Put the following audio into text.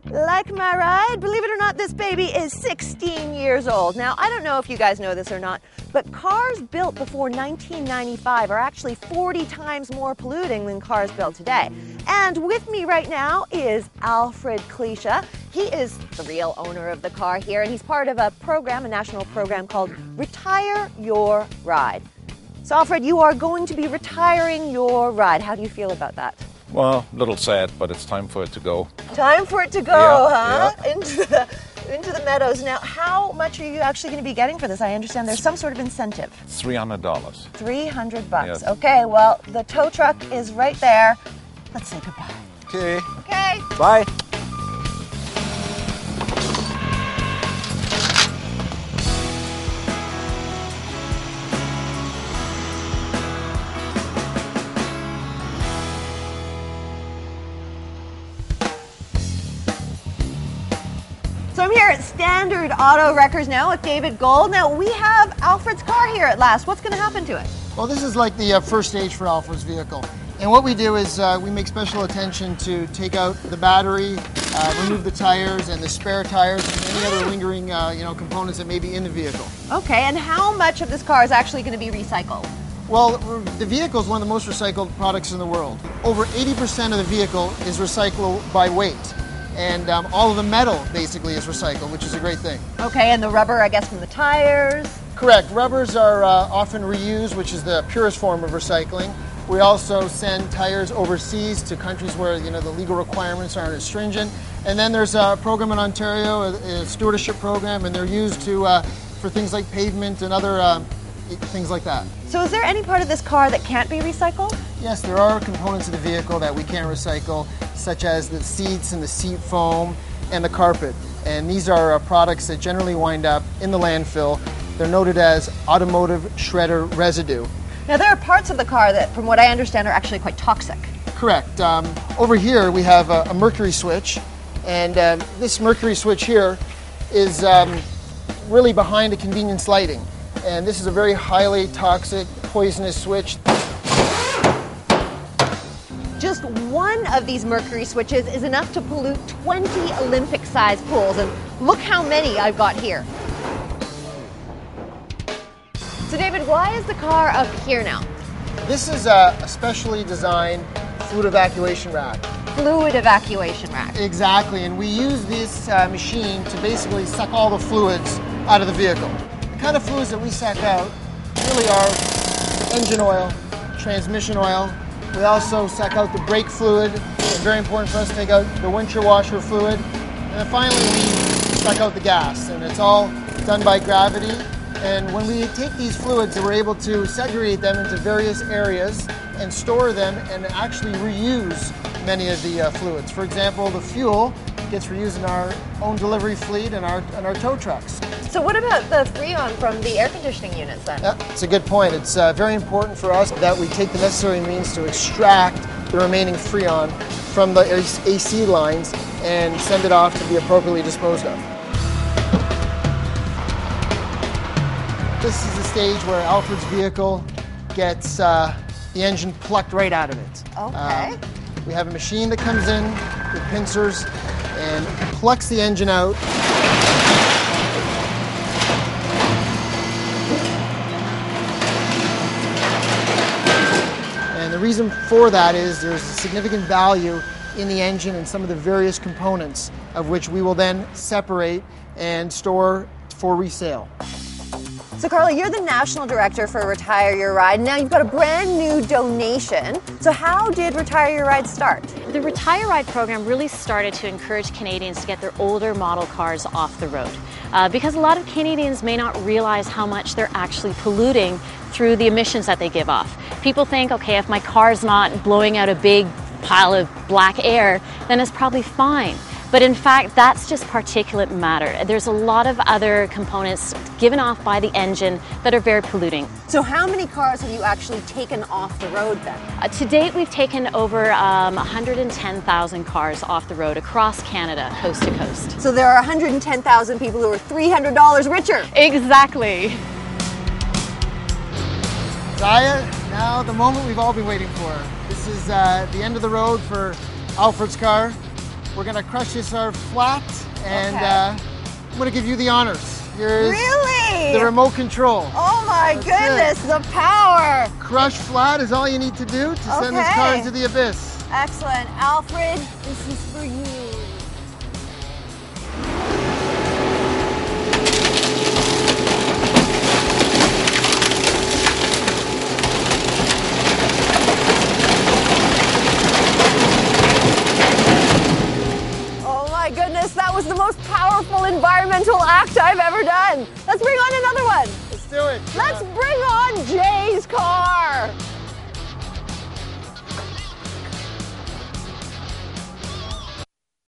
Like my ride? Believe it or not, this baby is 16 years old. Now, I don't know if you guys know this or not, but cars built before 1995 are actually 40 times more polluting than cars built today. And with me right now is Alfred Klesha. He is the real owner of the car here, and he's part of a program, a national program called Retire Your Ride. So Alfred, you are going to be retiring your ride. How do you feel about that? Well, a little sad, but it's time for it to go. Time for it to go, yeah, huh? Yeah. Into the meadows. Now, how much are you actually going to be getting for this? I understand there's some sort of incentive. $300. $300. Yes. Okay, well, the tow truck is right there. Let's say goodbye. Okay. Okay. Bye. So I'm here at Standard Auto Wreckers now with David Gold. Now we have Alfred's car here at last. What's going to happen to it? Well, this is like the first stage for Alfred's vehicle. And what we do is we make special attention to take out the battery, remove the tires and the spare tires and any other lingering components that may be in the vehicle. Okay, and how much of this car is actually going to be recycled? Well, the vehicle is one of the most recycled products in the world. Over 80% of the vehicle is recycled by weight. And all of the metal basically is recycled, which is a great thing. Okay, and the rubber, I guess, from the tires? Correct. Rubbers are often reused, which is the purest form of recycling. We also send tires overseas to countries where the legal requirements aren't as stringent. And then there's a program in Ontario, a stewardship program, and they're used for things like pavement and other things like that. So is there any part of this car that can't be recycled? Yes, there are components of the vehicle that we can't recycle, such as the seats and the seat foam and the carpet. And these are products that generally wind up in the landfill. They're noted as automotive shredder residue. Now there are parts of the car that, from what I understand, are actually quite toxic. Correct. Over here we have a mercury switch, and this mercury switch here is really behind a convenience lighting. And this is a very highly toxic, poisonous switch. Just one of these mercury switches is enough to pollute 20 Olympic-sized pools, and look how many I've got here. So David, why is the car up here now? This is a specially designed fluid evacuation rack. Fluid evacuation rack. Exactly, and we use this machine to basically suck all the fluids out of the vehicle. The kind of fluids that we suck out really are engine oil, transmission oil. We also suck out the brake fluid. It's very important for us to take out the windshield washer fluid. And then finally we suck out the gas, and it's all done by gravity. And when we take these fluids, we're able to segregate them into various areas and store them and actually reuse many of the fluids. For example, the fuel gets reused in our own delivery fleet and our tow trucks. So what about the Freon from the air conditioning units then? Yeah, it's a good point. It's very important for us that we take the necessary means to extract the remaining Freon from the AC lines and send it off to be appropriately disposed of. This is the stage where Alfred's vehicle gets the engine plucked right out of it. Okay. We have a machine that comes in with pincers and plucks the engine out. And the reason for that is there's significant value in the engine and some of the various components of which we will then separate and store for resale. So Carla, you're the National Director for Retire Your Ride. Now you've got a brand new donation. So how did Retire Your Ride start? The Retire Ride program really started to encourage Canadians to get their older model cars off the road. Because a lot of Canadians may not realize how much they're actually polluting through the emissions that they give off. People think, okay, if my car's not blowing out a big pile of black air, then it's probably fine. But in fact, that's just particulate matter. There's a lot of other components given off by the engine that are very polluting. So how many cars have you actually taken off the road then? To date, we've taken over 110,000 cars off the road across Canada, coast to coast. So there are 110,000 people who are $300 richer. Exactly. Zaya, now the moment we've all been waiting for. This is the end of the road for Alfred's car. We're gonna crush this flat, and Okay. I'm gonna give you the honors. Here's Really? the remote control. Oh my That's goodness, the power. Crush flat is all you need to do to send this car Okay. into the abyss. Excellent. Alfred, this is for you. Oh my goodness, that was the most powerful environmental act I've ever done. Let's bring on another one. Let's do it. Let's bring on Jay's car.